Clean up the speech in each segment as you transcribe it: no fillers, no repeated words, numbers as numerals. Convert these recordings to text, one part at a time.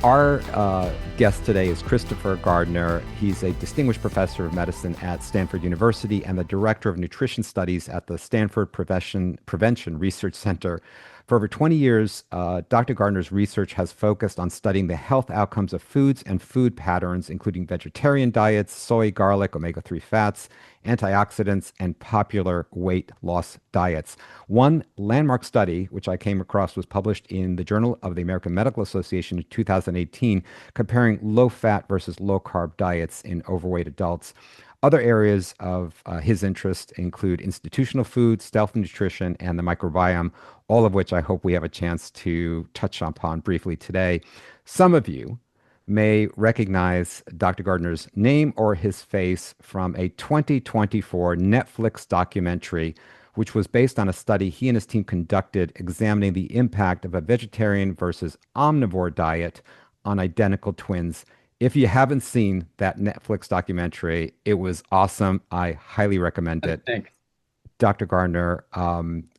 Our guest today is Christopher Gardner. He's a distinguished professor of medicine at Stanford University and the director of nutrition studies at the Stanford Prevention Research Center. For over 20 years, Dr. Gardner's research has focused on studying the health outcomes of foods and food patterns, including vegetarian diets, soy, garlic, omega-3 fats, antioxidants, and popular weight loss diets. One landmark study, which I came across, was published in the Journal of the American Medical Association in 2018, comparing low-fat versus low-carb diets in overweight adults. Other areas of his interest include institutional food, stealth nutrition, and the microbiome, all of which I hope we have a chance to touch upon briefly today. Some of you may recognize Dr. Gardner's name or his face from a 2024 Netflix documentary, which was based on a study he and his team conducted examining the impact of a vegetarian versus omnivore diet on identical twins. If you haven't seen that Netflix documentary, it was awesome. I highly recommend it. Thanks. Dr. Gardner,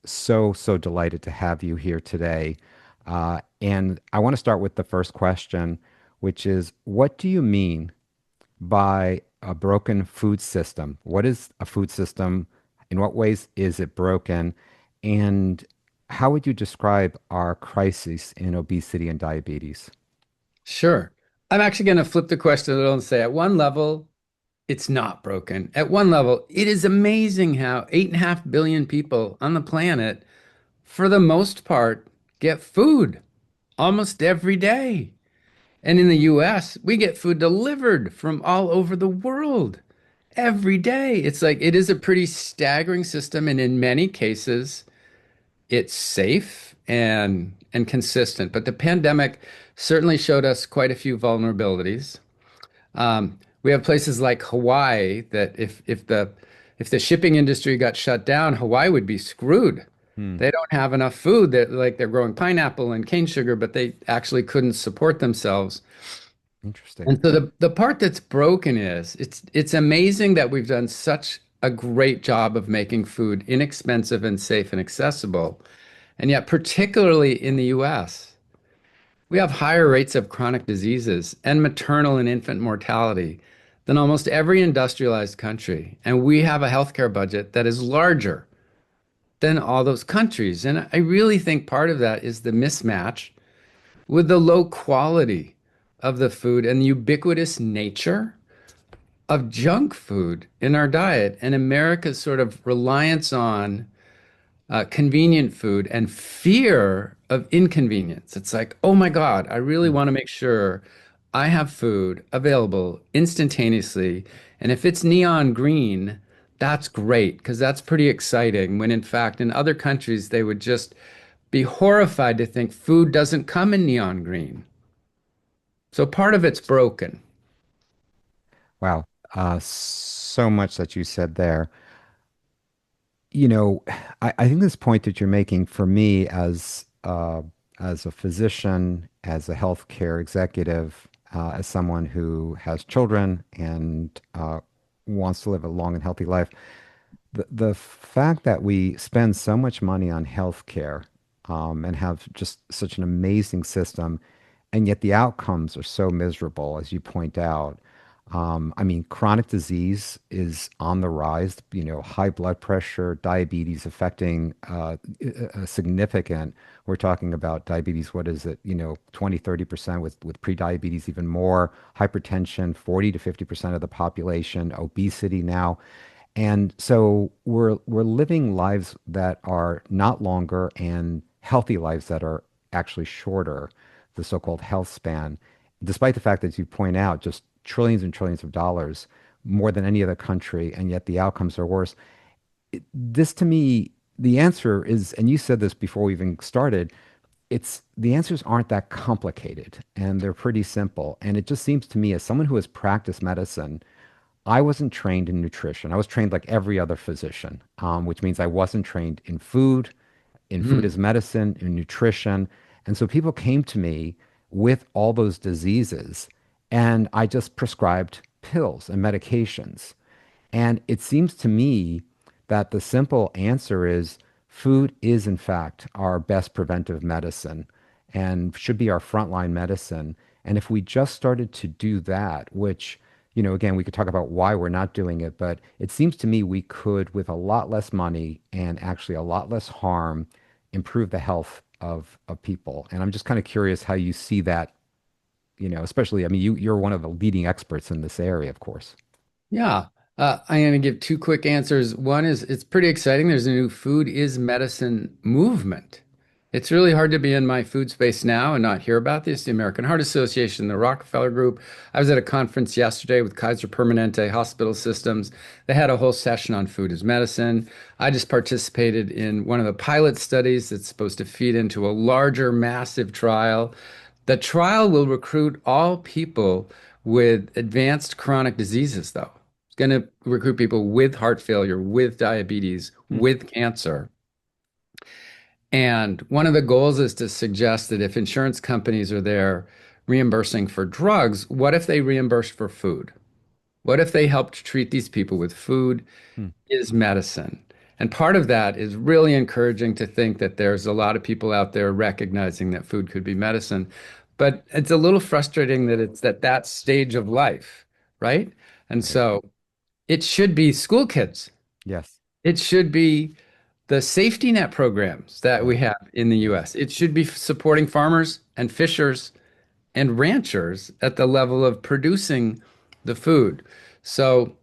so delighted to have you here today. And I want to start with the first question, which is, what do you mean by a broken food system? What is a food system? In what ways is it broken? And how would you describe our crisis in obesity and diabetes? Sure. I'm actually going to flip the question a little and say, at one level, it's not broken. At one level, it is amazing how 8.5 billion people on the planet, for the most part, get food almost every day. And in the US, we get food delivered from all over the world every day. It's like it is a pretty staggering system. And in many cases, it's safe and consistent. But the pandemic certainly showed us quite a few vulnerabilities. We have places like Hawaii that if the shipping industry got shut down, Hawaii would be screwed. Hmm, They don't have enough food that like they're growing pineapple and cane sugar, but they actually couldn't support themselves. interesting. And so the part that's broken is it's amazing that we've done such a great job of making food inexpensive and safe and accessible. And yet, particularly in the US, we have higher rates of chronic diseases and maternal and infant mortality than almost every industrialized country. And we have a healthcare budget that is larger than all those countries. And I really think part of that is the mismatch with the low quality of the food and the ubiquitous nature of junk food in our diet and America's sort of reliance on convenient food and fear of inconvenience. It's like, oh my God, I really Hmm. want to make sure I have food available instantaneously. And if it's neon green, that's great because that's pretty exciting. When in fact, in other countries, they would just be horrified to think food doesn't come in neon green. So part of it's broken. Wow. So much that you said there. You know, I think this point that you're making for me as a physician, as a healthcare executive, as someone who has children and wants to live a long and healthy life, the fact that we spend so much money on healthcare and have just such an amazing system, and yet the outcomes are so miserable, as you point out. I mean, chronic disease is on the rise, high blood pressure, diabetes affecting significant. We're talking about diabetes, what is it, 20, 30% with pre-diabetes, even more, hypertension, 40 to 50% of the population, obesity now. And so we're living lives that are not longer and healthy lives that are actually shorter, the so-called health span, despite the fact that, as you point out, just trillions and trillions of dollars, more than any other country, and yet the outcomes are worse. This to me, the answer is, and you said this before we even started, it's the answers aren't that complicated and they're pretty simple. And it just seems to me, as someone who has practiced medicine, I wasn't trained in nutrition. I was trained like every other physician, which means I wasn't trained in food Mhm. as medicine, in nutrition. And so people came to me with all those diseases, and I just prescribed pills and medications. And it seems to me that the simple answer is food is, in fact, our best preventive medicine and should be our frontline medicine. And if we just started to do that, which, again, we could talk about why we're not doing it, but it seems to me we could, with a lot less money and actually a lot less harm, improve the health of people. And I'm just kind of curious how you see that, especially, I mean, you're one of the leading experts in this area, of course. Yeah. I'm going to give two quick answers. One is it's pretty exciting. There's a new food is medicine movement. It's really hard to be in my food space now and not hear about this. The American Heart Association, the Rockefeller Group. I was at a conference yesterday with Kaiser Permanente Hospital Systems. They had a whole session on food as medicine. I just participated in one of the pilot studies that's supposed to feed into a larger, massive trial. The trial will recruit all people with advanced chronic diseases, though. It's going to recruit people with heart failure, with diabetes, Hmm. with cancer. And one of the goals is to suggest that if insurance companies are there reimbursing for drugs, what if they reimburse for food? What if they helped treat these people with food Hmm. is medicine? And part of that is really encouraging to think that there's a lot of people out there recognizing that food could be medicine. But it's a little frustrating that it's at that stage of life, right? And Right. so it should be school kids. Yes. It should be the safety net programs that we Right. have in the Yes. US. It should be supporting farmers and fishers and ranchers at the level of producing the food. So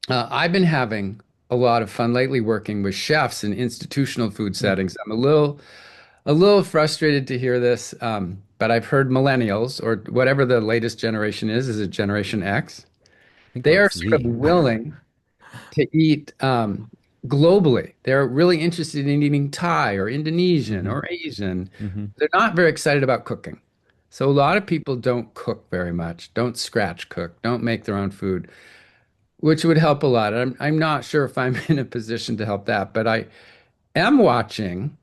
I've been having a lot of fun lately working with chefs in institutional food Hmm. settings. I'm a little frustrated to hear this, but I've heard millennials or whatever the latest generation is it Generation X? I think They we're are at sort of Z. willing to eat globally. They're really interested in eating Thai or Indonesian Hmm. or Asian. Hmm. They're not very excited about cooking. So a lot of people don't cook very much, don't scratch cook, don't make their own food, which would help a lot. I'm not sure if I'm in a position to help that, but I am watching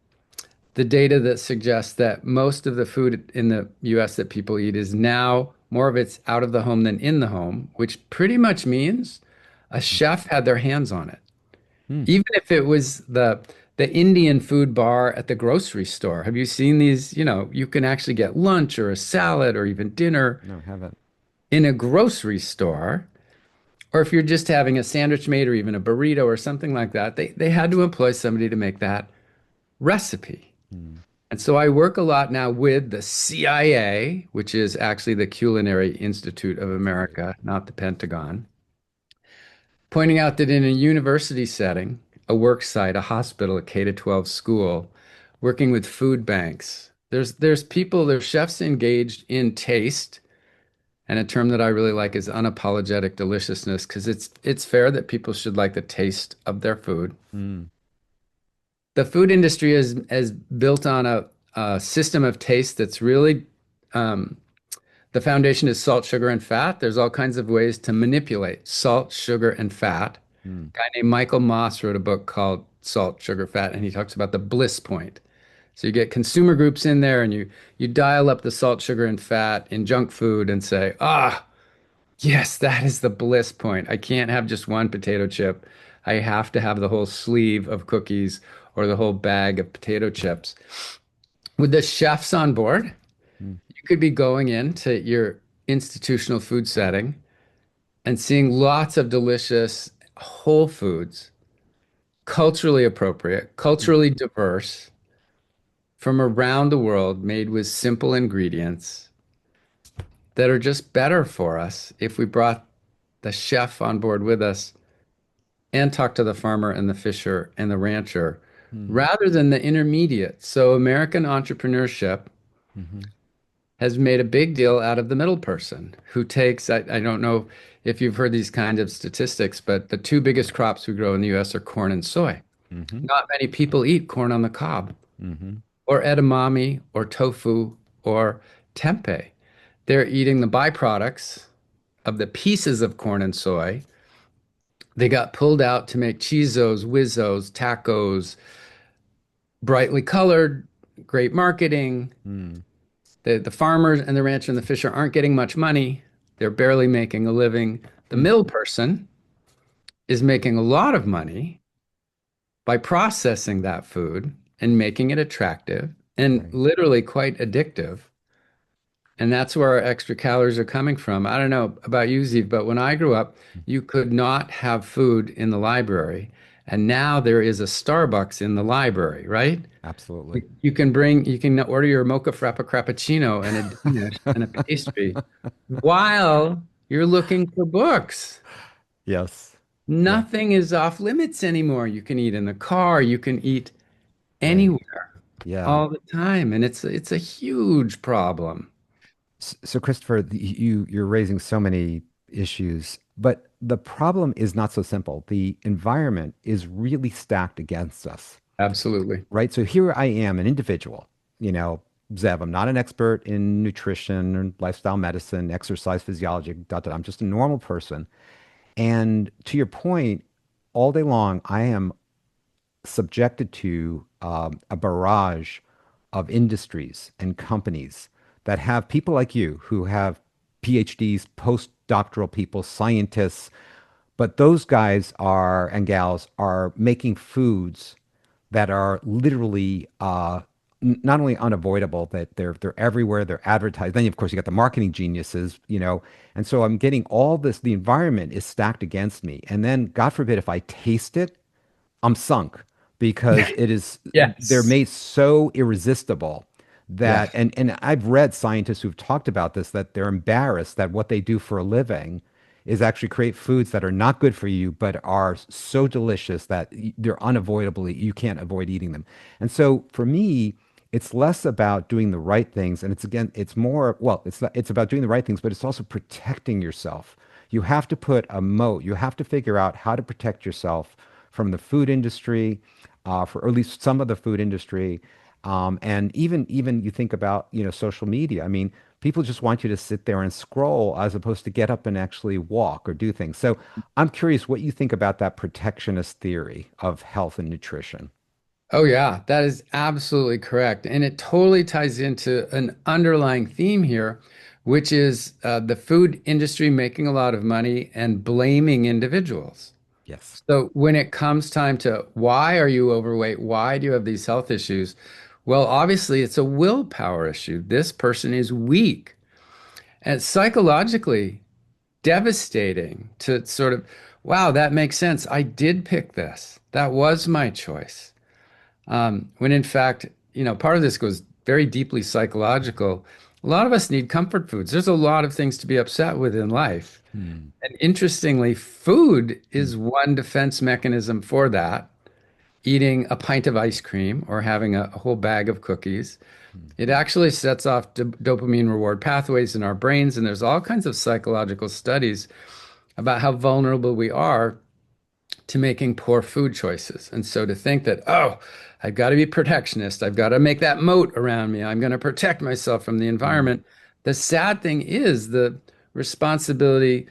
the data that suggests that most of the food in the US that people eat is now more of it's out of the home than in the home, which pretty much means a chef had their hands on it. Hmm. Even if it was the Indian food bar at the grocery store. Have you seen these? You can actually get lunch or a salad or even dinner No, haven't. in a grocery store. Or if you're just having a sandwich made or even a burrito or something like that, they had to employ somebody to make that recipe. Hmm. And so I work a lot now with the CIA, which is actually the Culinary Institute of Institute. America, not the Pentagon, pointing out that in a university setting, a work site, a hospital, a K to 12 school, working with food banks, there's chefs engaged in taste, and a term that I really like is unapologetic deliciousness, because it's fair that people should like the taste of their food. Hmm. The food industry is built on a system of taste that's really um, the foundation is salt, sugar, and fat. There's all kinds of ways to manipulate salt, sugar, and fat. Hmm. A guy named Michael Moss wrote a book called Salt, Sugar, Fat, and he talks about the bliss point. So you get consumer groups in there and you dial up the salt, sugar, and fat in junk food and say, yes, that is the bliss point. I can't have just one potato chip. I have to have the whole sleeve of cookies or the whole bag of potato chips. With the chefs on board, Hmm. you could be going into your institutional food setting and seeing lots of delicious whole foods, culturally appropriate, Hmm. culturally diverse, from around the world, made with simple ingredients that are just better for us if we brought the chef on board with us and talked to the farmer and the fisher and the rancher Hmm. rather than the intermediate. So American entrepreneurship Hmm. has made a big deal out of the middle person who takes, I don't know if you've heard these kinds of statistics, but the two biggest crops we grow in the US are corn and soy. Hmm. Not many people eat corn on the cob Hmm. or edamame or tofu or tempeh. They're eating the byproducts of the pieces of corn and soy. They got pulled out to make chizos, whizzos, tacos, brightly colored, great marketing. Hmm. The farmers and the rancher and the fisher aren't getting much money. They're barely making a living. The Hmm. middle person is making a lot of money by processing that food and making it attractive and Right. literally quite addictive. And that's where our extra calories are coming from. I don't know about you, Ziv, but when I grew up, you could not have food in the library. And now there is a Starbucks in the library, right? Absolutely. You can order your mocha frappa crappuccino and a Danish and a pastry while you're looking for books. Yes. Yeah. Nothing is off limits anymore. You can eat in the car, you can eat Right. anywhere Yeah. all the time, and it's a huge problem. So, Christopher, you're raising so many issues, but the problem is not so simple. The environment is really stacked against us, Absolutely. right? So here I am, an individual, you know, Zev. I'm not an expert in nutrition or lifestyle medicine, exercise physiology, dot, dot. I'm just a normal person. And to your point, all day long, I am subjected to a barrage of industries and companies that have people like you who have PhDs, postdoctoral people, scientists, but those guys are and gals are making foods that are literally not only unavoidable, that they're everywhere, they're advertised. Then of course you got the marketing geniuses, you know, and so I'm getting all this. The environment is stacked against me, and then God forbid if I taste it, I'm sunk because it is they're Yes. made so irresistible Yeah. that and I've read scientists who've talked about this that they're embarrassed that what they do for a living is actually create foods that are not good for you but are so delicious that they're unavoidably you can't avoid eating them. And so for me, it's less about doing the right things and it's again it's more well it's not, it's about doing the right things but it's also protecting yourself. You have to put a moat. You have to figure out how to protect yourself from the food industry, for or at least some of the food industry, and even you think about social media. I mean, people just want you to sit there and scroll as opposed to get up and actually walk or do things. So I'm curious what you think about that protectionist theory of health and nutrition. Oh, yeah, that is absolutely correct. And it totally ties into an underlying theme here, which is the food industry making a lot of money and blaming individuals. Yes. So when it comes time to why are you overweight? Why do you have these health issues? Well, obviously, it's a willpower issue. This person is weak. And it's psychologically devastating to sort of, wow, that makes sense. I did pick this. That was my choice. When in fact, part of this goes very deeply psychological. A lot of us need comfort foods. There's a lot of things to be upset with in life. Hmm. And interestingly, food Hmm. is one defense mechanism for that. Eating a pint of ice cream or having a whole bag of cookies, Hmm. it actually sets off dopamine reward pathways in our brains. And there's all kinds of psychological studies about how vulnerable we are to making poor food choices. And so to think that, oh, I've got to be protectionist, I've got to make that moat around me, I'm going to protect myself from the Hmm. environment. The sad thing is the responsibility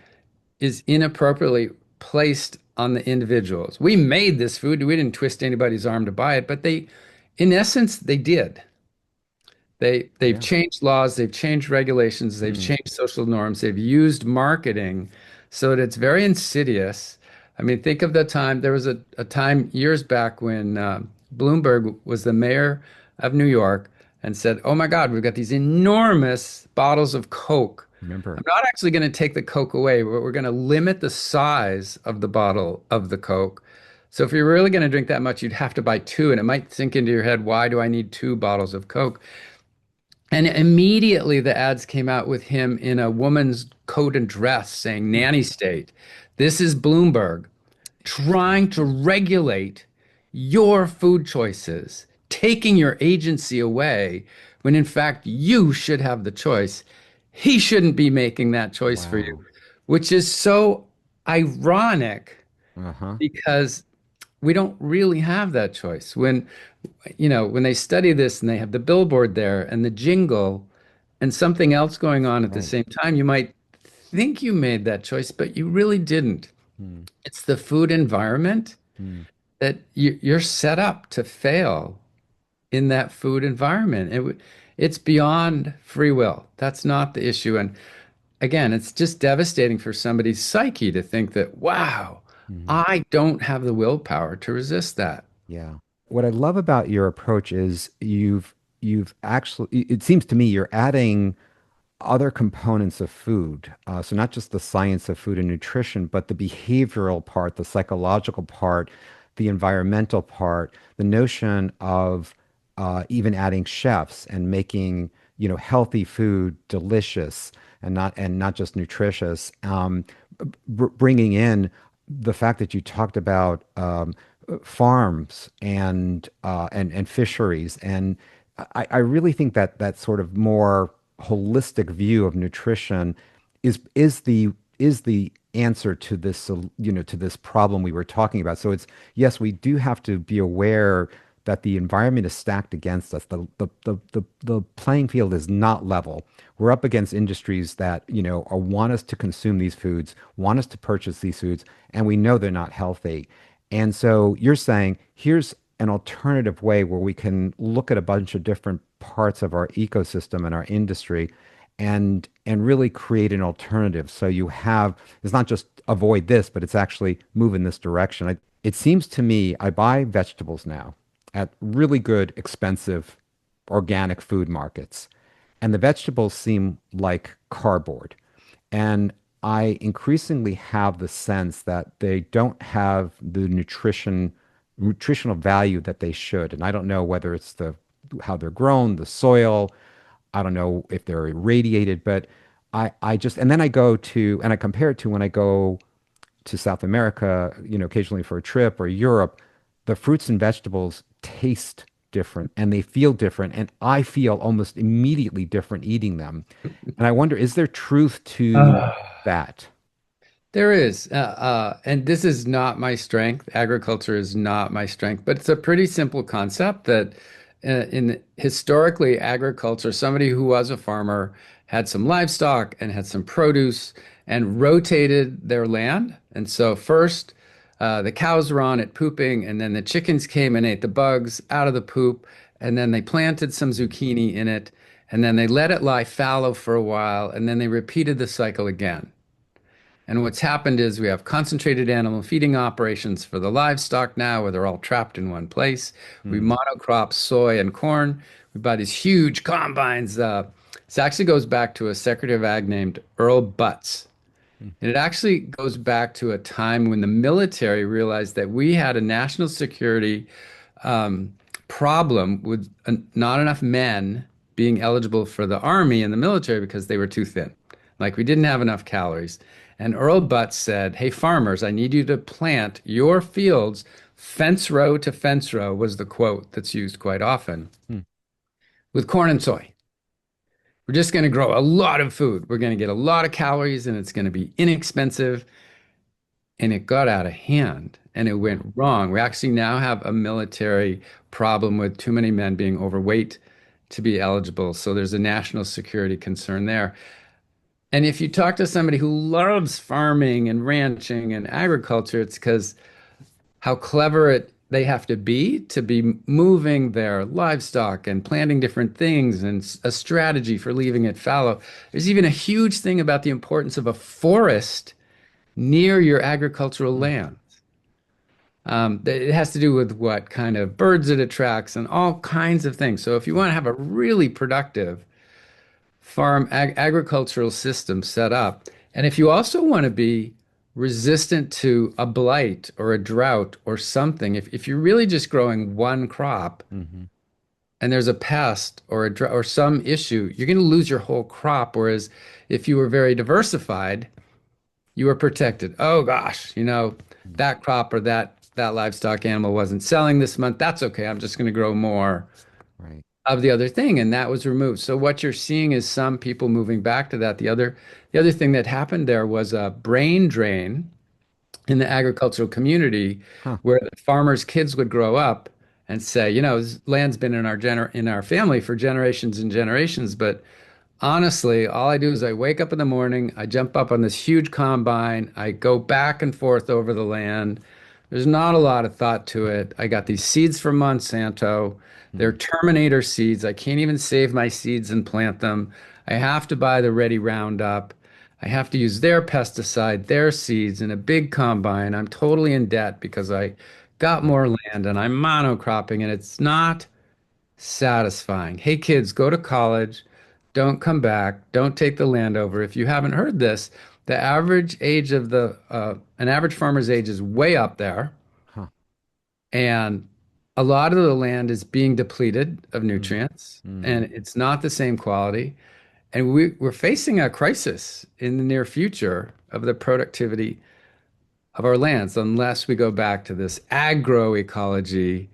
is inappropriately placed on the individuals. We made this food, we didn't twist anybody's arm to buy it, but in essence, they did. They've Yeah. changed laws, they've changed regulations, they've Hmm. changed social norms, they've used marketing so that it's very insidious. I mean, think of the time there was a time years back when Bloomberg was the mayor of New York and said, "Oh my God, we've got these enormous bottles of Coke. Remember. I'm not actually going to take the Coke away, but we're going to limit the size of the bottle of the Coke. So if you're really going to drink that much, you'd have to buy two, and it might sink into your head, why do I need two bottles of Coke?" And immediately the ads came out with him in a woman's coat and dress saying nanny state. This is Bloomberg Interesting. trying to regulate your food choices, taking your agency away when in fact you should have the choice. He shouldn't be making that choice for you, Wow. which is so ironic Uh-huh. because we don't really have that choice. When they study this and they have the billboard there and the jingle and something else going on at the Right. same time, you might think you made that choice, but you really didn't. Hmm. It's the food environment Hmm. that you're set up to fail in that food environment. It's beyond free will. That's not the issue. And again, it's just devastating for somebody's psyche to think that, wow, Hmm. I don't have the willpower to resist that. Yeah. What I love about your approach is you've actually it seems to me you're adding other components of food. So not just the science of food and nutrition, but the behavioral part, the psychological part, the environmental part, the notion of even adding chefs and making, healthy food delicious and not just nutritious. Bringing in the fact that you talked about farms and fisheries, and I really think that that sort of more holistic view of nutrition is the answer to this to this problem we were talking about. So it's yes, we do have to be aware that the environment is stacked against us. The playing field is not level. We're up against industries that, want us to consume these foods, want us to purchase these foods, and we know they're not healthy. And so you're saying here's an alternative way where we can look at a bunch of different parts of our ecosystem and our industry and really create an alternative. So you have it's not just avoid this, but it's actually move in this direction. It seems to me I buy vegetables now at really good, expensive organic food markets, and the vegetables seem like cardboard. And I increasingly have the sense that they don't have the nutritional value that they should. And I don't know whether it's the how they're grown, the soil. I don't know if they're irradiated, but I just and then I go to and I compare it to when I go to South America, occasionally for a trip or Europe, the fruits and vegetables taste different and they feel different. And I feel almost immediately different eating them. And I wonder, is there truth to Ah. that? There is, and this is not my strength. Agriculture is not my strength, but it's a pretty simple concept that in historically agriculture, somebody who was a farmer had some livestock and had some produce and rotated their land. And so first, the cows were on it pooping, and then the chickens came and ate the bugs out of the poop, and then they planted some zucchini in it, and then they let it lie fallow for a while, and then they repeated the cycle again. And what's happened is we have concentrated animal feeding operations for the livestock now, where they're all trapped in one place. We Hmm. monocrop soy and corn. We buy these huge combines. This actually goes back to a Secretary of Ag named Earl Butz. Hmm. And it actually goes back to a time when the military realized that we had a national security um, problem with not enough men being eligible for the army and the military because they were too thin. Like we didn't have enough calories. And Earl Butz said, "Hey, farmers, I need you to plant your fields fence row to fence row," was the quote that's used quite often, Hmm. with corn and soy. We're just going to grow a lot of food. We're going to get a lot of calories and it's going to be inexpensive. And it got out of hand and it Wow. went wrong. We actually now have a military problem with too many men being overweight to be eligible. So there's a national security concern there. And if you talk to somebody who loves farming and ranching and agriculture, it's because how clever they have to be moving their livestock and planting different things and a strategy for leaving it fallow. There's even a huge thing about the importance of a forest near your agricultural Hmm. land. It has to do with what kind of birds it attracts and all kinds of things. So if you Hmm. want to have a really productive agricultural system set up, and if you also want to be resistant to a blight or a drought or something, if you're really just growing one crop Hmm. and there's a pest or a drought or some issue, you're going to lose your whole crop. Whereas if you were very diversified, you were protected. Oh gosh, Hmm. that crop or that livestock animal wasn't selling this month. That's okay. I'm just going to grow more Right. of the other thing, and that was removed. So what you're seeing is some people moving back to that. The other thing that happened there was a brain drain in the agricultural community Huh. where the farmers' kids would grow up and say, this land's been in our family for generations and generations, but honestly, all I do is I wake up in the morning, I jump up on this huge combine, I go back and forth over the land. There's not a lot of thought to it. I got these seeds from Monsanto. They're Hmm. Terminator seeds. I can't even save my seeds and plant them. I have to buy the ready Roundup. I have to use their pesticide, their seeds in a big combine. I'm totally in debt because I got Right. more land and I'm monocropping and it's not satisfying. Hey kids, go to college. Don't come back. Don't take the land over. If you haven't heard this, the average age of an average farmer's age is way up there. Huh. And a lot of the land is being depleted of Mm. nutrients, Mm. and it's not the same quality. And we're facing a crisis in the near future of the productivity of our lands unless we go back to this agroecology,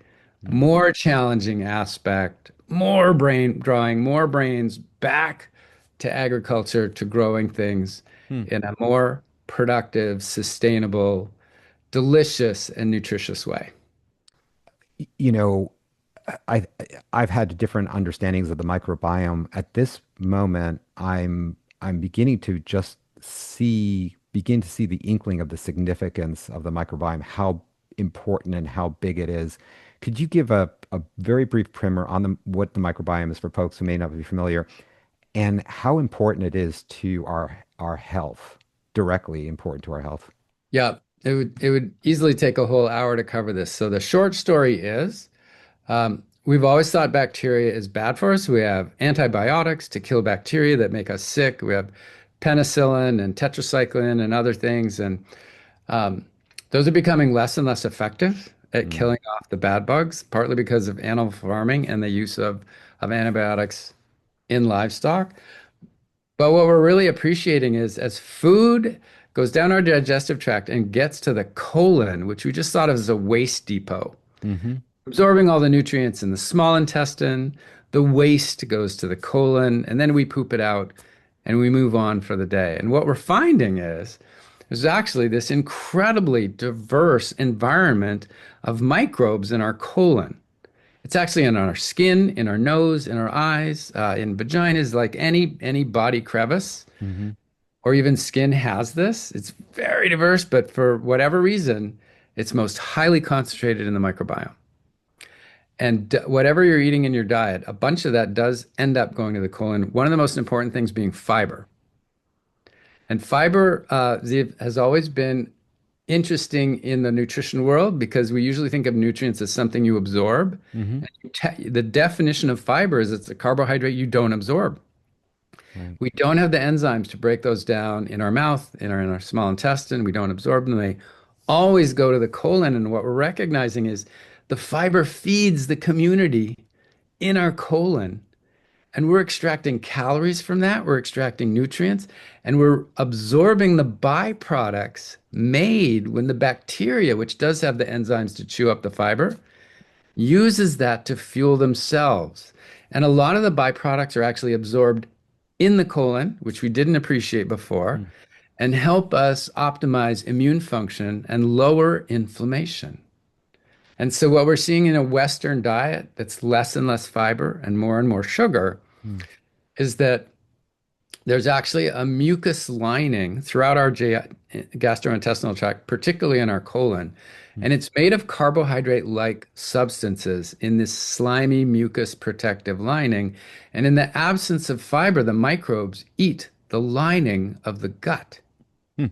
Mm. more challenging aspect, more brain drawing more brains back to agriculture, to growing things Mm. in a more productive, sustainable, delicious, and nutritious way. You know, I I've had different understandings of the microbiome. At this moment, I'm beginning to just begin to see the inkling of the significance of the microbiome, how important and how big it is. Could you give a very brief primer on what the microbiome is for folks who may not be familiar, and how important it is to our health, directly important to our health? Yeah, it would easily take a whole hour to cover this. So the short story is, we've always thought bacteria is bad for us. We have antibiotics to kill bacteria that make us sick. We have penicillin and tetracycline and other things, and um, those are becoming less and less effective at Mm. killing off the bad bugs, partly because of animal farming and the use of antibiotics in livestock. But what we're really appreciating is as food goes down our digestive tract and gets to the colon, which we just thought of as a waste depot, Hmm. absorbing all the nutrients in the small intestine, the waste goes to the colon, and then we poop it out and we move on for the day. And what we're finding is there's actually this incredibly diverse environment of microbes in our colon. It's actually in our skin, in our nose, in our eyes, in vaginas, like any body crevice Hmm. or even skin has this. It's very diverse, but for whatever reason, it's most highly concentrated in the microbiome. And whatever you're eating in your diet, a bunch of that does end up going to the colon. One of the most important things being fiber. And fiber, Ziv, has always been interesting in the nutrition world because we usually think of nutrients as something you absorb. Hmm. The definition of fiber is it's a carbohydrate you don't absorb. Right. We don't have the enzymes to break those down in our mouth, in our small intestine. We don't absorb them. They always go to the colon. And what we're recognizing is the fiber feeds the community in our colon. And we're extracting calories from that. We're extracting nutrients and we're absorbing the byproducts made when the bacteria, which does have the enzymes to chew up the fiber, uses that to fuel themselves. And a lot of the byproducts are actually absorbed in the colon, which we didn't appreciate before, Mm. and help us optimize immune function and lower inflammation. And so, what we're seeing in a Western diet that's less and less fiber and more sugar Mm. is that there's actually a mucus lining throughout our gastrointestinal tract, particularly in our colon. Mm. And it's made of carbohydrate-like substances in this slimy mucus protective lining. And in the absence of fiber, the microbes eat the lining of the gut. Mm.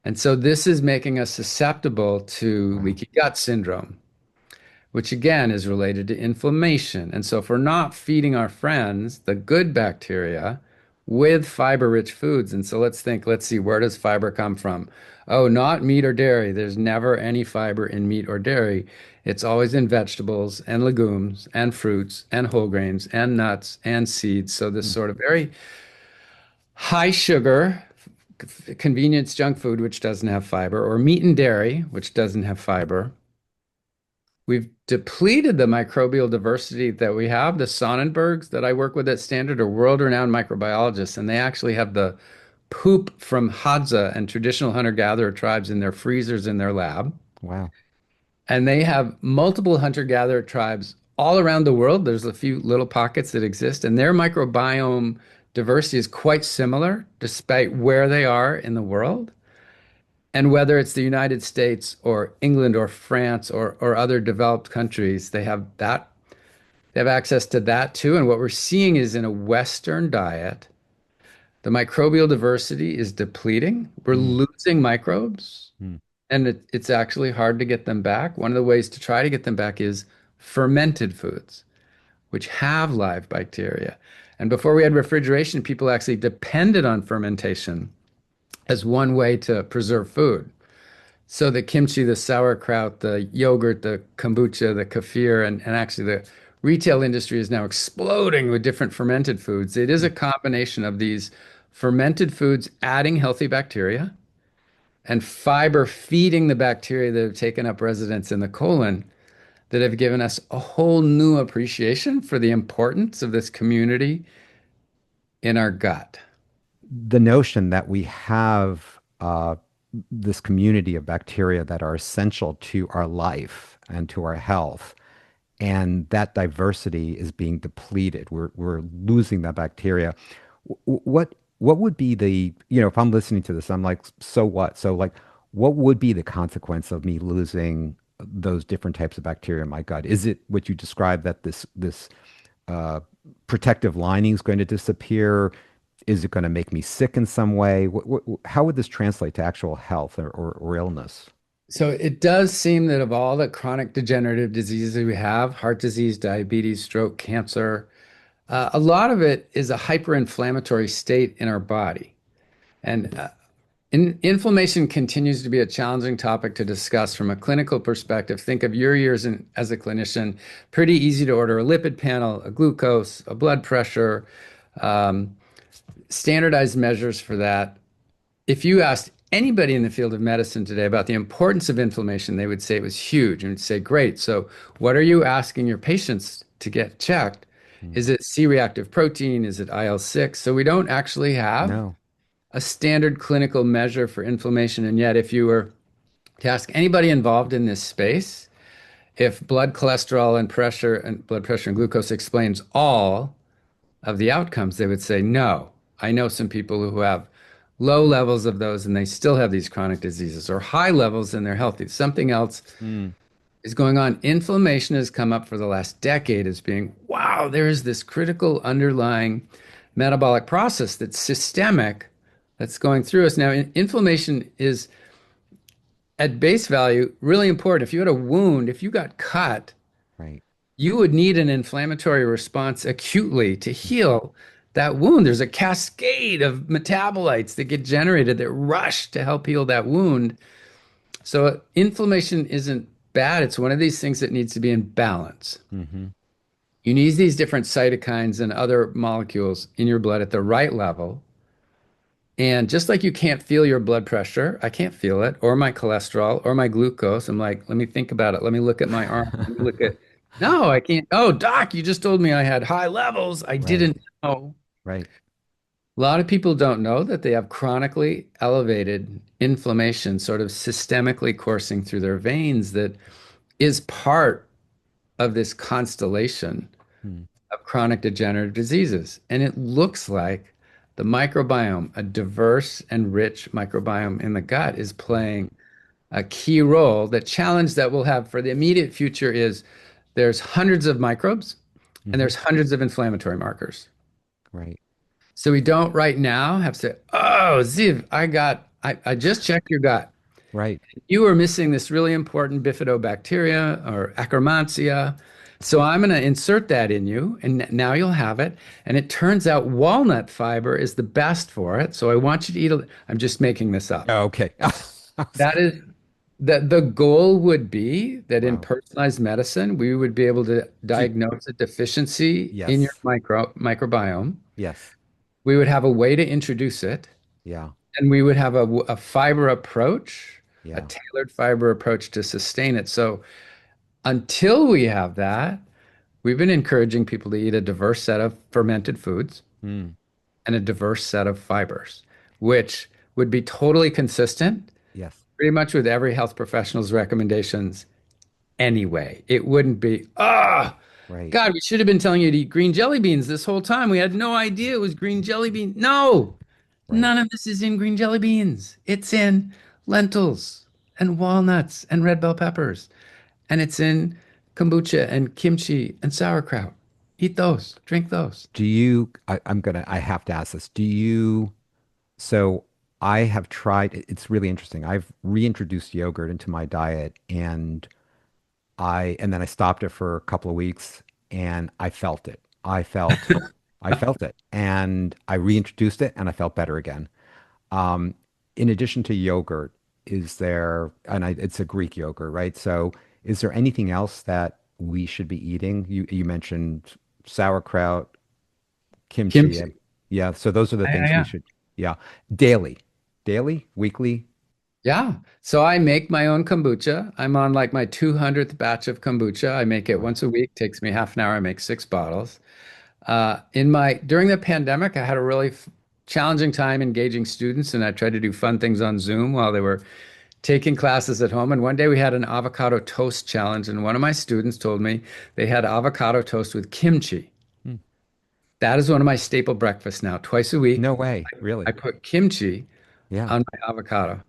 And so this is making us susceptible to Wow. leaky gut syndrome, which again is related to inflammation. And so, if we're not feeding our friends, the good bacteria, with fiber-rich foods, and so let's see, where does fiber come from? Oh, not meat or dairy. There's never any fiber in meat or dairy. It's always in vegetables and legumes and fruits and whole grains and nuts and seeds. So, this Mm. sort of very high sugar, convenience junk food, which doesn't have fiber, or meat and dairy, which doesn't have fiber. We've depleted the microbial diversity that we have. The Sonnenbergs that I work with at Stanford are world-renowned microbiologists, and they actually have the poop from Hadza and traditional hunter-gatherer tribes in their freezers in their lab. Wow. And they have multiple hunter-gatherer tribes all around the world. There's a few little pockets that exist, and their microbiome diversity is quite similar despite where they are in the world. And whether it's the United States or England or France or other developed countries, they have access to that too. And what we're seeing is in a Western diet, the microbial diversity is depleting. We're Mm. losing microbes, Mm. and it's actually hard to get them back. One of the ways to try to get them back is fermented foods, which have live bacteria. And before we had refrigeration, people actually depended on fermentation as one way to preserve food. So the kimchi, the sauerkraut, the yogurt, the kombucha, the kefir, and actually the retail industry is now exploding with different fermented foods. It is a combination of these fermented foods adding healthy bacteria and fiber feeding the bacteria that have taken up residence in the colon that have given us a whole new appreciation for the importance of this community in our gut. The notion that we have this community of bacteria that are essential to our life and to our health, and that diversity is being depleted. We're losing that bacteria. What would be the, if I'm listening to this, I'm like, so what? So like, what would be the consequence of me losing those different types of bacteria in my gut? Is it what you described, that this uh, protective lining is going to disappear? Is it going to make me sick in some way? How would this translate to actual health or illness? So it does seem that of all the chronic degenerative diseases we have, heart disease, diabetes, stroke, cancer, a lot of it is a hyperinflammatory state in our body. And inflammation continues to be a challenging topic to discuss from a clinical perspective. Think of your years as a clinician. Pretty easy to order a lipid panel, a glucose, a blood pressure, um, standardized measures for that. If you asked anybody in the field of medicine today about the importance of inflammation, they would say it was huge and would say, great. So, what are you asking your patients to get checked? Hmm. Is it C reactive protein? Is it IL-6? So, we don't actually have No. a standard clinical measure for inflammation. And yet, if you were to ask anybody involved in this space, if blood cholesterol and pressure and blood pressure and glucose explains all of the outcomes, they would say no. I know some people who have low levels of those and they still have these chronic diseases, or high levels and they're healthy. Something else Mm. is going on. Inflammation has come up for the last decade as being, wow, there is this critical underlying metabolic process that's systemic that's going through us. Now, inflammation is at base value really important. If you had a wound, if you got cut, Right. you would need an inflammatory response acutely to heal that wound. There's a cascade of metabolites that get generated that rush to help heal that wound. So inflammation isn't bad. It's one of these things that needs to be in balance. Hmm. You need these different cytokines and other molecules in your blood at the right level. And just like you can't feel your blood pressure, I can't feel it, or my cholesterol, or my glucose. I'm like, let me think about it. Let me look at my arm. Let me look at, no, I can't. Oh, doc, you just told me I had high levels. I Right. didn't know. Right. A lot of people don't know that they have chronically elevated inflammation sort of systemically coursing through their veins that is part of this constellation Hmm. of chronic degenerative diseases. And it looks like the microbiome, a diverse and rich microbiome in the gut, is playing a key role. The challenge that we'll have for the immediate future is there's hundreds of microbes and Hmm. there's hundreds of inflammatory markers. Right. So we don't right now have to say, oh, Ziv, I just checked your gut. Right. You were missing this really important bifidobacteria or Akkermansia. So I'm going to insert that in you, and now you'll have it. And it turns out walnut fiber is the best for it. So I want you to eat I'm just making this up. Oh, okay. That is the goal would be that in Wow. personalized medicine, we would be able to To diagnose a deficiency in your Yes. microbiome. Yes. We would have a way to introduce it, Yeah. and we would have a fiber approach, a Yeah. tailored fiber approach to sustain it. So until we have that, we've been encouraging people to eat a diverse set of fermented foods Mm. and a diverse set of fibers, which would be totally consistent Yes. pretty much with every health professional's recommendations anyway. It wouldn't be, ah, Right. God, we should have been telling you to eat green jelly beans this whole time. We had no idea it was green jelly bean. No, Right. none of this is in green jelly beans. It's in lentils and walnuts and red bell peppers. And it's in kombucha and kimchi and sauerkraut. Eat those, drink those. I have to ask this. So I have tried, it's really interesting. I've reintroduced yogurt into my diet, and then I stopped it for a couple of weeks and I felt it. I felt I felt it, and I reintroduced it, and I felt better again. Um, in addition to yogurt, is there, it's a Greek yogurt, right? So is there anything else that we should be eating? You mentioned sauerkraut, kimchi. Kimchi. Yeah, so those are the Yeah, things we yeah. should, yeah, daily, daily, weekly. Yeah. So I make my own kombucha. I'm on like my 200th batch of kombucha. I make it Wow. once a week, takes me half an hour. I make 6 bottles. In my during the pandemic, I had a really challenging time engaging students, and I tried to do fun things on Zoom while they were taking classes at home. And one day we had an avocado toast challenge, and one of my students told me they had avocado toast with kimchi. Hmm. That is one of my staple breakfasts now. Twice a No week, way, I really. put kimchi Yeah. on my avocado.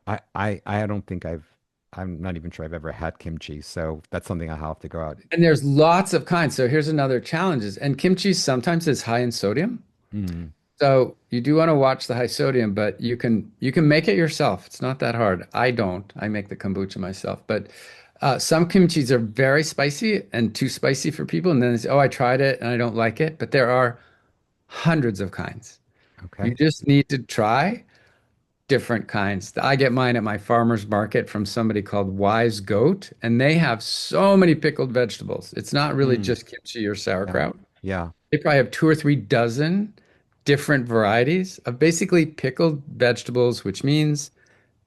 I don't think I'm not even sure I've ever had kimchi, so that's something I'll have to go out. And there's lots of kinds. So here's another challenge. And kimchi sometimes is high in sodium. Mm, So you do want to watch the high sodium, but you can make it yourself. It's not that hard. I don't. I make the kombucha myself. But some kimchis are very spicy and too spicy for people. And then it's, oh, I tried it and I don't like it. But there are hundreds of kinds. You okay. just need to try different kinds. I get mine at my farmer's market from somebody called Wise Goat, and they have so many pickled vegetables. It's not really Mm, just kimchi or yeah. sauerkraut. Yeah. They probably have 2 or 3 dozen different varieties of basically pickled vegetables, which means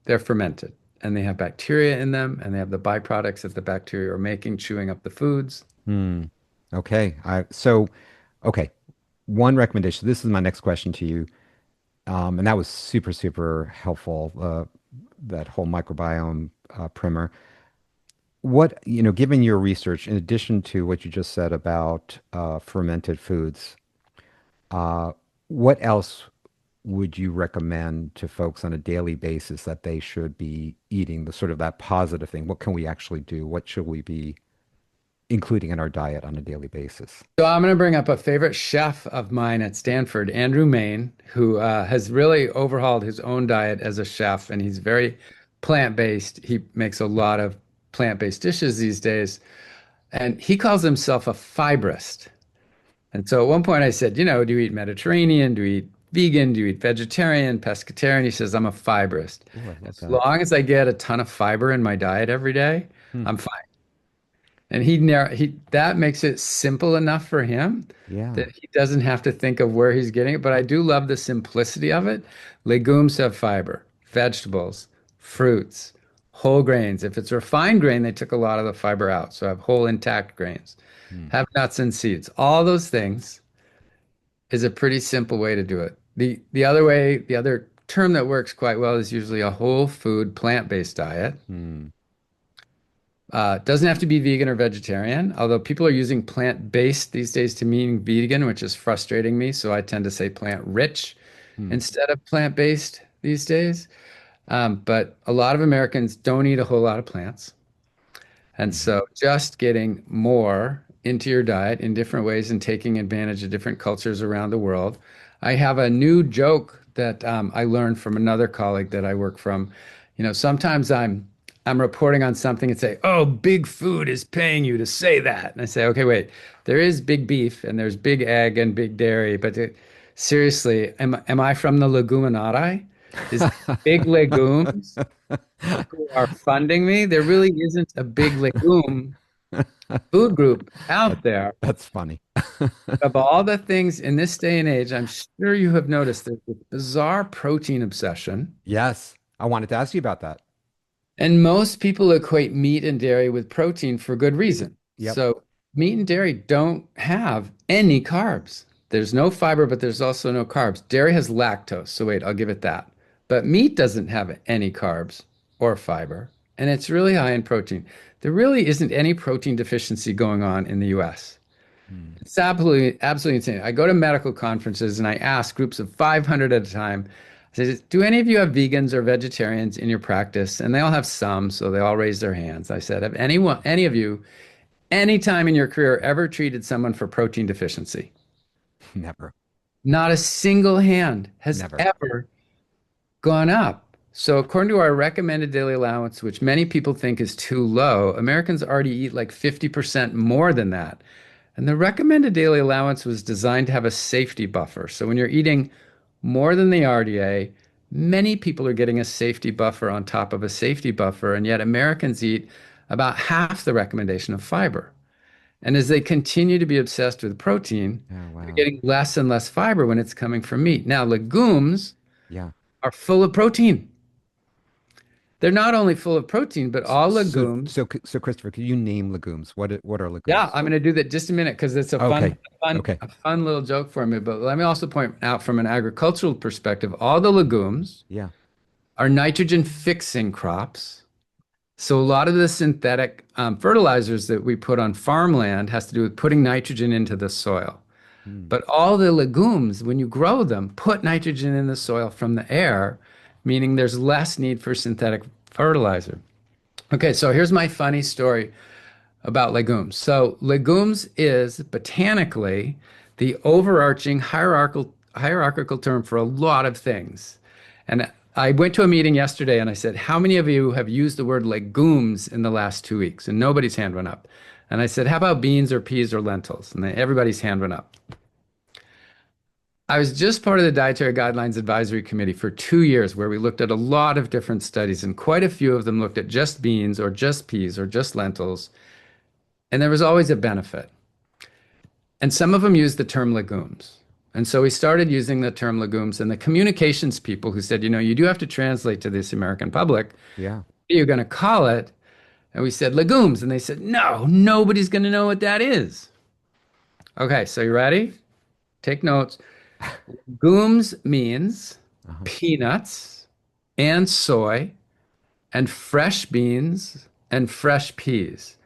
they're fermented and they have bacteria in them and they have the byproducts that the bacteria are making, chewing up the foods. Mm, okay. Okay. One recommendation. This is my next question to you. And that was super, super helpful. That whole microbiome primer. Given your research, in addition to what you just said about fermented foods, uh, what else would you recommend to folks on a daily basis that they should be eating, the sort of that positive thing? What can we actually do? What should we be including in our diet on a daily basis? So I'm going to bring up a favorite chef of mine at Stanford, Andrew Main, who has really overhauled his own diet as a chef, and he's very plant-based. He makes a lot of plant-based dishes these days, and he calls himself a fibrist. And so at one point I said, do you eat Mediterranean? Do you eat vegan? Do you eat vegetarian, pescatarian? He says, I'm a fibrist. Oh, I love As that. long as I get a ton of fiber in my diet every day, Hmm. I'm fine. And that makes it simple enough for him Yeah. that he doesn't have to think of where he's getting it. But I do love the simplicity of it. Legumes have fiber, vegetables, fruits, whole grains. If it's refined grain, they took a lot of the fiber out. So I have whole intact grains. Hmm. Have nuts and seeds. All those things is a pretty simple way to do it. The other term that works quite well is usually a whole food plant-based diet. Hmm. Doesn't have to be vegan or vegetarian, although people are using plant-based these days to mean vegan, which is frustrating me. So I tend to say plant-rich Hmm. instead of plant-based these days. But a lot of Americans don't eat a whole lot of plants. And Hmm. so just getting more into your diet in different ways and taking advantage of different cultures around the world. I have a new joke that I learned from another colleague that I work from. Sometimes I'm reporting on something and say, "Oh, big food is paying you to say that." And I say, "Okay, wait. There is big beef and there's big egg and big dairy, but seriously, am I from the Leguminati? Is it big legumes who are funding me? There really isn't a big legume food group That, out there. that's funny. Of all the things in this day and age, I'm sure you have noticed there's this bizarre protein obsession. Yes. I wanted to ask you about that. And most people equate meat and dairy with protein for good reason. Yep. So, meat and dairy don't have any carbs. There's no fiber, but there's also no carbs. Dairy has lactose. So, wait, I'll give it that. But meat doesn't have any carbs or fiber, and it's really high in protein. There really isn't any protein deficiency going on in the US. Hmm. It's absolutely, absolutely insane. I go to medical conferences and I ask groups of 500 at a time, I say, do any of you have vegans or vegetarians in your practice? And they all have some, so they all raise their hands. I said, have any of you, any time in your career ever treated someone for protein deficiency? Never. Not a single hand has Never. ever gone up. So according to our recommended daily allowance, which many people think is too low, Americans already eat like 50% more than that. And the recommended daily allowance was designed to have a safety buffer. So when you're eating more than the RDA, many people are getting a safety buffer on top of a safety buffer, and yet Americans eat about half the recommendation of fiber. And as they continue to be obsessed with protein, Oh, they're wow. getting less and less fiber when it's coming from meat. Now, legumes Yeah. are full of protein. They're not only full of protein, but all legumes. So Christopher, can you name legumes? What are Yeah, legumes? I'm going to do that just a minute because it's Okay. Okay. a fun little joke for me. But let me also point out from an agricultural perspective, all the legumes Yeah. are nitrogen fixing crops. So a lot of the synthetic fertilizers that we put on farmland has to do with putting nitrogen into the soil. Hmm. But all the legumes, when you grow them, put nitrogen in the soil from the air, meaning there's less need for synthetic fertilizer. Okay, so here's my funny story about legumes. So legumes is botanically the overarching hierarchical term for a lot of things. And I went to a meeting yesterday and I said, "How many of you have used the word legumes in the last 2 weeks?" And nobody's hand went up. And I said, "How about beans or peas or lentils?" And everybody's hand went up. I was just part of the Dietary Guidelines Advisory Committee for 2 years, where we looked at a lot of different studies, and quite a few of them looked at just beans or just peas or just lentils. And there was always a benefit. And some of them used the term legumes. And so we started using the term legumes, and the communications people who said, you do have to translate to this American public. Yeah. What are you going to call it? And we said legumes. And they said, no, nobody's going to know what that is. Okay, so you ready? Take notes. Legumes means Uh-huh. peanuts and soy and fresh beans and fresh peas.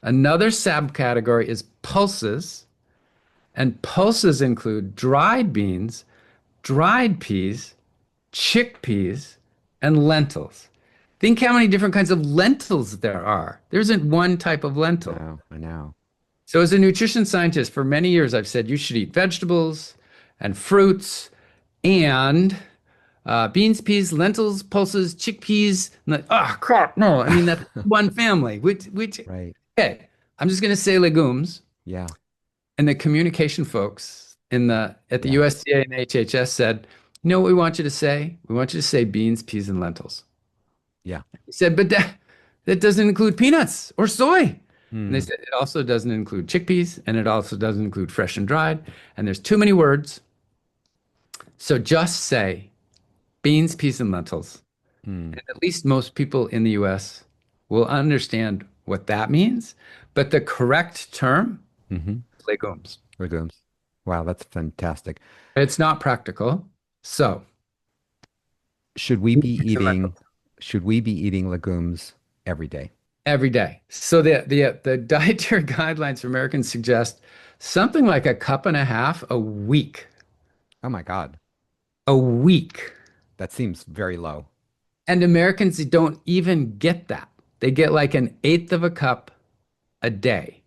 Another subcategory is pulses, and pulses include dried beans, dried peas, chickpeas, and lentils. Think how many different kinds of lentils there are. There isn't one type of lentil. No, I know. So, as a nutrition scientist, for many years, I've said you should eat vegetables and fruits and beans, peas, lentils, pulses, chickpeas. Oh, crap. No, I mean, that's one family. Right. Okay. I'm just going to say legumes. Yeah. And the communication folks at the Yeah. USDA and HHS said, "You know what we want you to say? We want you to say beans, peas, and lentils." Yeah. He said, "But that doesn't include peanuts or soy." And they Hmm. said it also doesn't include chickpeas and it also doesn't include fresh and dried. And there's too many words. So just say beans, peas, and lentils. Hmm. And at least most people in the US will understand what that means. But the correct term, Mm-hmm. legumes. Legumes. Wow, that's fantastic. It's not practical. So, Should we be beans, peas, and eating, lentils should we be eating legumes every day? every day. So the dietary guidelines for Americans suggest something like a cup and a half a week. Oh my God. A week. That seems very low. And Americans don't even get that. They get like an eighth of a cup a day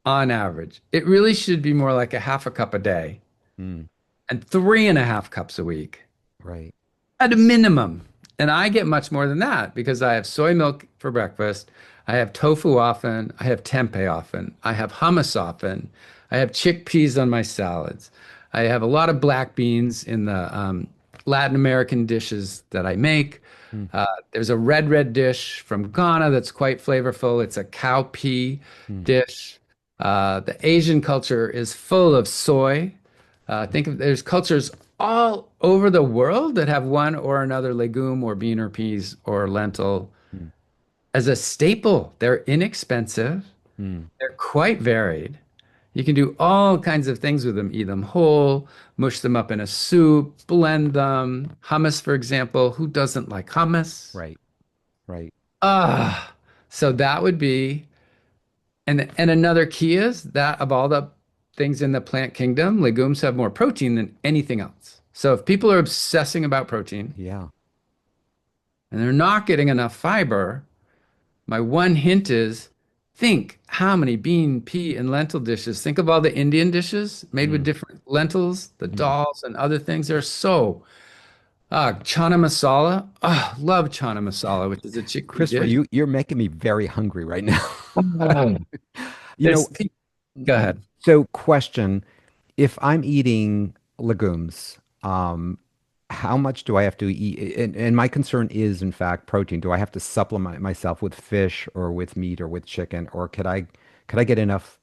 on average. It really should be more like a half a cup a day Hmm. and 3.5 cups a week Right. at a minimum. And I get much more than that because I have soy milk for breakfast. I have tofu often. I have tempeh often. I have hummus often. I have chickpeas on my salads. I have a lot of black beans in the Latin American dishes that I make. Hmm. There's a red dish from Ghana that's quite flavorful. It's a cowpea Hmm. dish. The Asian culture is full of soy. There's cultures all over the world that have one or another legume or bean or peas or lentil Hmm. as a staple. They're inexpensive. Hmm. They're quite varied. You can do all kinds of things with them. Eat them whole, mush them up in a soup, blend them. Hummus, for example. Who doesn't like hummus? Right. Right. Ah, so that would be, and another key is that of all the things in the plant kingdom, legumes have more protein than anything else. So if people are obsessing about protein Yeah. and they're not getting enough fiber, my one hint is think how many bean, pea, and lentil dishes. Think of all the Indian dishes made with Hmm. different lentils, the Hmm. dals, and other things. They're so, chana masala. Ah, love chana masala, which is a chickpea Christopher, dish. you're making me very hungry right now. Oh. You There's, know, go ahead. So, question, if I'm eating legumes, how much do I have to eat? And my concern is, in fact, protein. Do I have to supplement myself with fish or with meat or with chicken, or could I get enough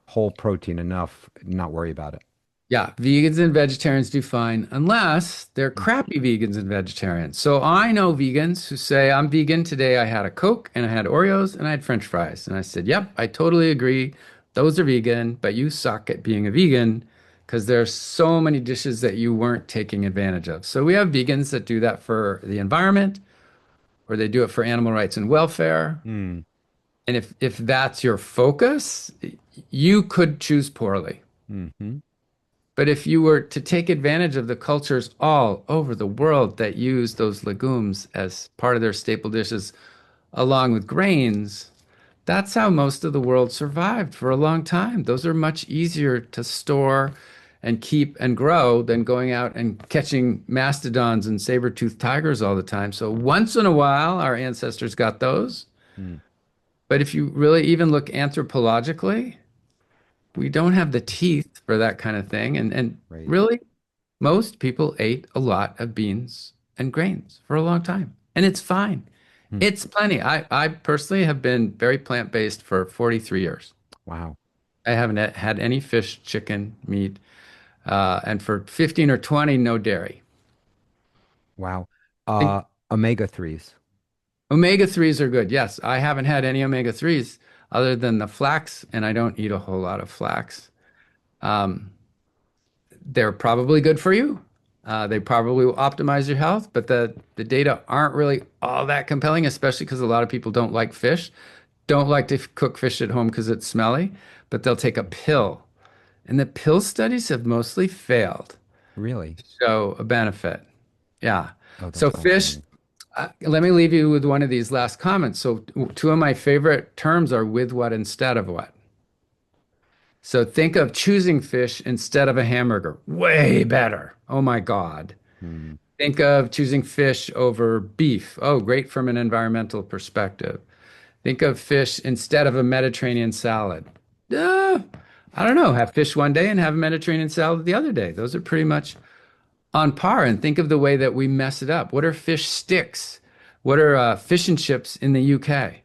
whole protein, enough, not worry about it? Yeah, vegans and vegetarians do fine unless they're Mm. crappy vegans and vegetarians. So I know vegans who say, I'm vegan today. I had a Coke and I had Oreos and I had French fries. And I said, yep, I totally agree. Those are vegan, but you suck at being a vegan because there's so many dishes that you weren't taking advantage of. So we have vegans that do that for the environment or they do it for animal rights and welfare. Mm. And if that's your focus, you could choose poorly. Hmm. But if you were to take advantage of the cultures all over the world that use those legumes as part of their staple dishes, along with grains, that's how most of the world survived for a long time. Those are much easier to store and keep and grow than going out and catching mastodons and saber-toothed tigers all the time. So once in a while, our ancestors got those. Mm. But if you really even look anthropologically, we don't have the teeth for that kind of thing. And Right. really, most people ate a lot of beans and grains for a long time, and it's fine. Mm. It's plenty. I personally have been very plant-based for 43 years. Wow. I haven't had any fish, chicken, meat, and for 15 or 20, no dairy. Wow. I think Uh, Omega 3s. omega 3s are good. Yes, I haven't had any omega 3s other than the flax, and I don't eat a whole lot of flax. Um, they're probably good for you. They probably will optimize your health, but the data aren't really all that compelling, especially because a lot of people don't like fish, don't like to cook fish at home because it's smelly, but they'll take a pill. And the pill studies have mostly failed Really? to show a benefit. Yeah. Oh, So that's fish, fascinating. let me leave you with one of these last comments. So two of my favorite terms are with what instead of what. So think of choosing fish instead of a hamburger. Way better. Oh my God. Mm. Think of choosing fish over beef. Oh, great from an environmental perspective. Think of fish instead of a Mediterranean salad. Uh, I don't know. Have fish one day and have a Mediterranean salad the other day. Those are pretty much on par. And think of the way that we mess it up. What are fish sticks? What are fish and chips in the UK?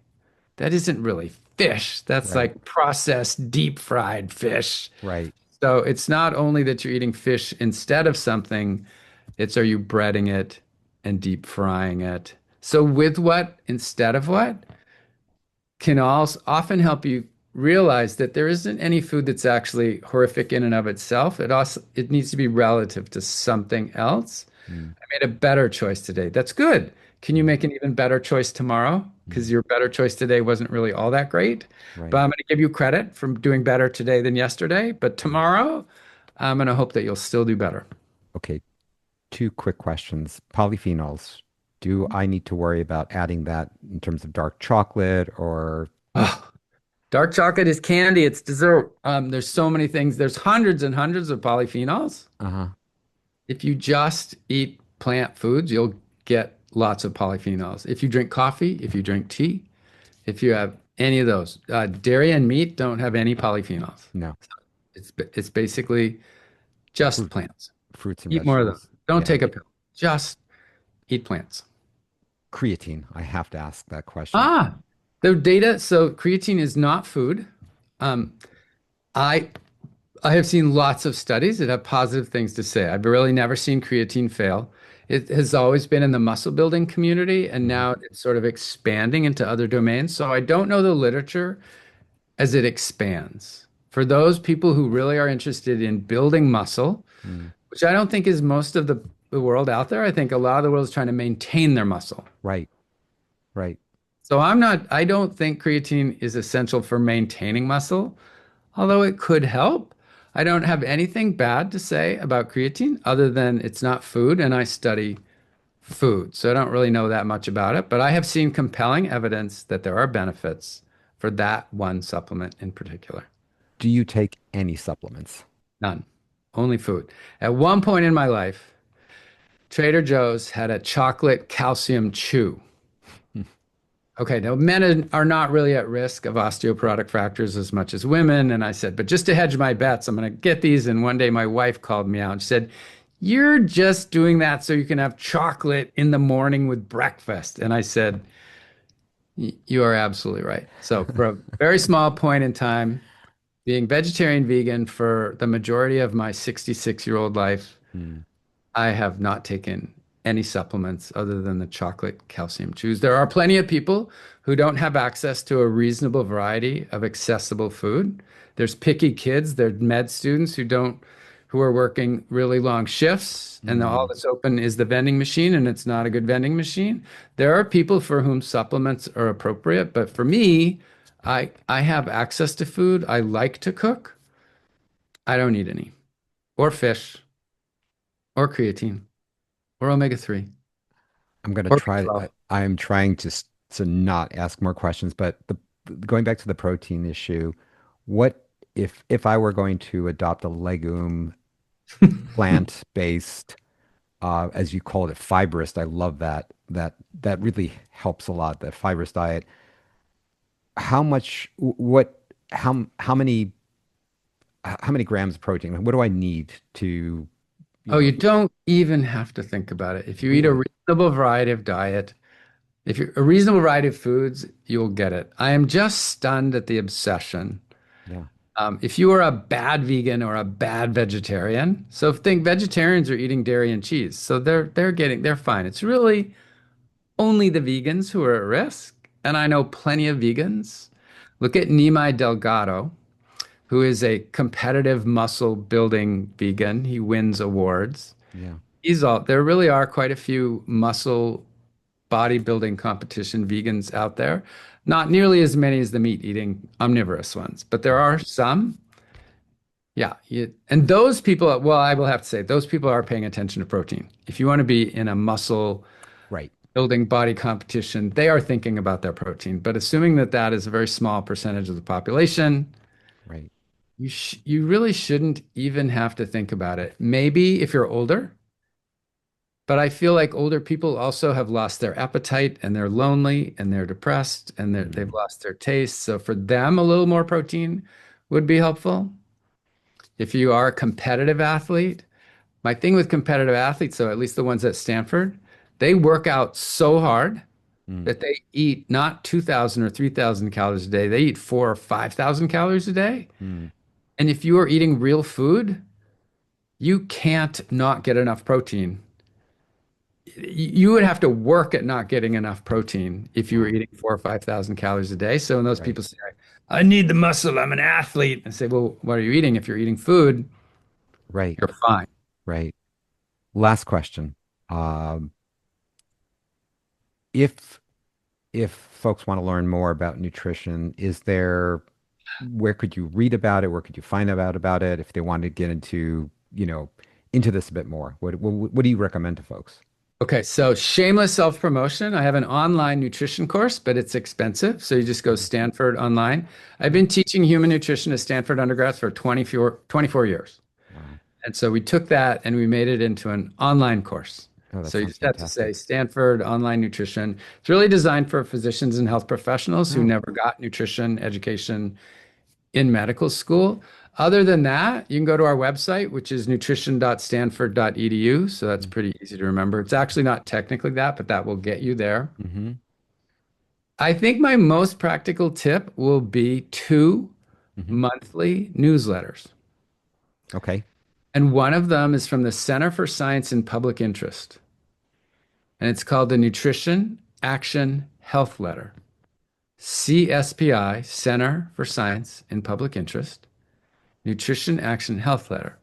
That isn't really fish. That's Right. like processed, deep fried fish. Right. So it's not only that you're eating fish instead of something, it's are you breading it and deep frying it. So with what instead of what can also often help you realize that there isn't any food that's actually horrific in and of itself. It needs to be relative to something else. Mm. I made a better choice today. That's good. Can you Mm. make an even better choice tomorrow? Mm. Because your better choice today wasn't really all that great. But Right. I'm going to give you credit for doing better today than yesterday. But Mm. tomorrow, I'm going to hope that you'll still do better. Okay. Two quick questions. Polyphenols. Do I need to worry about adding that in terms of dark chocolate or? Oh, dark chocolate is candy. It's dessert. There's so many things. There's hundreds and hundreds of polyphenols. Uh-huh. If you just eat plant foods, you'll get lots of polyphenols. If you drink coffee, if you drink tea, if you have any of those, dairy and meat don't have any polyphenols. No. It's basically just Fruit, plants. fruits and Eat more of those. vegetables. Don't Yeah. take a pill. Just eat plants. Creatine. I have to ask that question. Ah, the data. So creatine is not food. Um, I I have seen lots of studies that have positive things to say. I've really never seen creatine fail. It has always been in the muscle building community, and Hmm. now it's sort of expanding into other domains. So I don't know the literature as it expands. For those people who really are interested in building muscle, Mm. which I don't think is most of the world out there, I think a lot of the world is trying to maintain their muscle. Right. Right. So I don't think creatine is essential for maintaining muscle, although it could help. I don't have anything bad to say about creatine other than it's not food and I study food. So I don't really know that much about it, but I have seen compelling evidence that there are benefits for that one supplement in particular. Do you take any supplements? None, only food. At one point in my life, Trader Joe's had a chocolate calcium chew. okay, now men are not really at risk of osteoporotic fractures as much as women. And I said, but just to hedge my bets, I'm going to get these. And one day my wife called me out and she said, you're just doing that so you can have chocolate in the morning with breakfast. And I said, You are absolutely right. So, for a very small point in time, being vegetarian vegan for the majority of my 66-year-old life, Hmm. I have not taken any supplements other than the chocolate calcium chews. There are plenty of people who don't have access to a reasonable variety of accessible food. There's picky kids, there's med students who are working really long shifts, and all Hmm. that's open is the vending machine, and it's not a good vending machine. There are people for whom supplements are appropriate, but for me, I have access to food. I like to cook. I don't eat any, or fish, or creatine, or omega-3. I'm going to Or try. B12. I'm trying to not ask more questions, but going back to the protein issue, what if I were going to adopt a legume plant-based, as you called it, fibrous? I love that. That really helps a lot. That fibrous diet. How much? What? How many grams of protein? What do I need to, you Oh, you know, don't even have to think about it. If you eat a really? reasonable variety of diet, if you're a reasonable variety of foods, you'll get it. I am just stunned at the obsession. Yeah. If you are a bad vegan or a bad vegetarian, so think vegetarians are eating dairy and cheese, so they're fine. It's really only the vegans who are at risk, and I know plenty of vegans. Look at Nimai Delgado, who is a competitive muscle building vegan. He wins awards. Yeah. There really are quite a few muscle bodybuilding competition vegans out there. Not nearly as many as the meat eating omnivorous ones, but there Right. are some. Yeah. And those people, well, I will have to say, those people are paying attention to protein. If you want to be in a muscle Right. building body competition, they are thinking about their protein. But assuming that that is a very small percentage of the population, Right. you really shouldn't even have to think about it. Maybe if you're older, but I feel like older people also have lost their appetite and they're lonely and they're depressed and they've Mm. lost their taste. So for them, a little more protein would be helpful. If you are a competitive athlete, my thing with competitive athletes, though, at least the ones at Stanford, they work out so hard Mm. that they eat not 2,000 or 3,000 calories a day. They eat 4 or 5,000 calories a day. Mm. And if you are eating real food, you can't not get enough protein. You would have to work at not getting enough protein if you were Wow. eating 4 or 5,000 calories a day. So when those Right. people say, I need the muscle, I'm an athlete, and say, well, what are you eating? If you're eating food, Right. you're fine. Right. Last question. Um, if if folks want to learn more about nutrition, where could you read about it? Where could you find out about it if they want to get into this a bit more? What do you recommend to folks? Okay, so shameless self-promotion. I have an online nutrition course, but it's expensive. So you just go Mhm. Stanford online. I've Oh, been teaching human nutrition to Stanford undergrads for 24 years. wow. And so we took that and we made it into an online course. Oh, that So you sounds just have to say fantastic. Stanford Online Nutrition. It's really designed for physicians and health professionals who Oh. never got nutrition education in medical school. Other than that, you can go to our website, which is nutrition.stanford.edu. So that's pretty easy to remember. It's actually not technically that, but that will get you there. Mm-hmm. I think my most practical tip will be two Hmm. monthly newsletters. Okay. And one of them is from the Center for Science and Public Interest. And it's called the Nutrition Action Health Letter. CSPI, Center for Science and Public Interest, Nutrition Action Health Letter.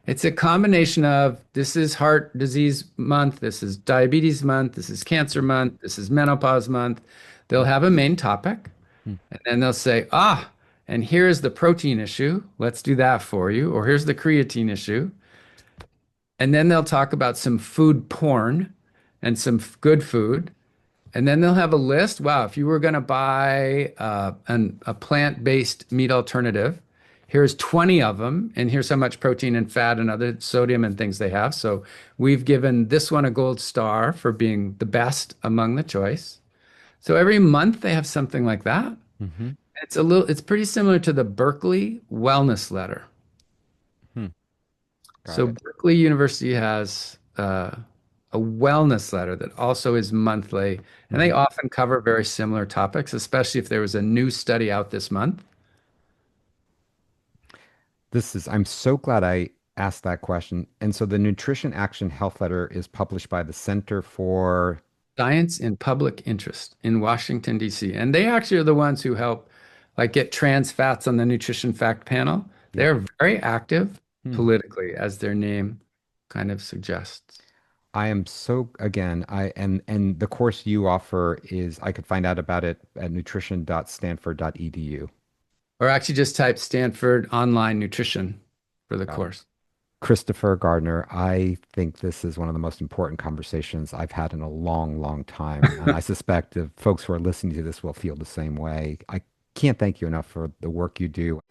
It's a combination of this is heart disease month, this is diabetes month, this is cancer month, this is menopause month. They'll have a main topic, Mm. and then they'll say, and here's the protein issue. Let's do that for you. Or here's the creatine issue. And then they'll talk about some food porn and some good food. And then they'll have a list. Wow, if you were going to buy a plant-based meat alternative, here's 20 of them, and here's how much protein and fat and other sodium and things they have. So we've given this one a gold star for being the best among the choice. So every month they have something like that. Hmm. It's pretty similar to the Berkeley Wellness Letter. Hmm. Got So it. Berkeley University has a wellness letter that also is monthly, and they Hmm. often cover very similar topics, especially if there was a new study out this month. I'm so glad I asked that question. And so the Nutrition Action Health Letter is published by the Center for, Science in Public Interest in Washington, D.C. And they actually are the ones who help like get trans fats on the nutrition fact panel. yep. They're very active Hmm. politically, as their name kind of suggests. I am so again, and the course you offer is I could find out about it at nutrition.stanford.edu. Or actually just type Stanford Online Nutrition for the Got it. course. Christopher Gardner, I think this is one of the most important conversations I've had in a long, long time. And I suspect the folks who are listening to this will feel the same way. I can't thank you enough for the work you do.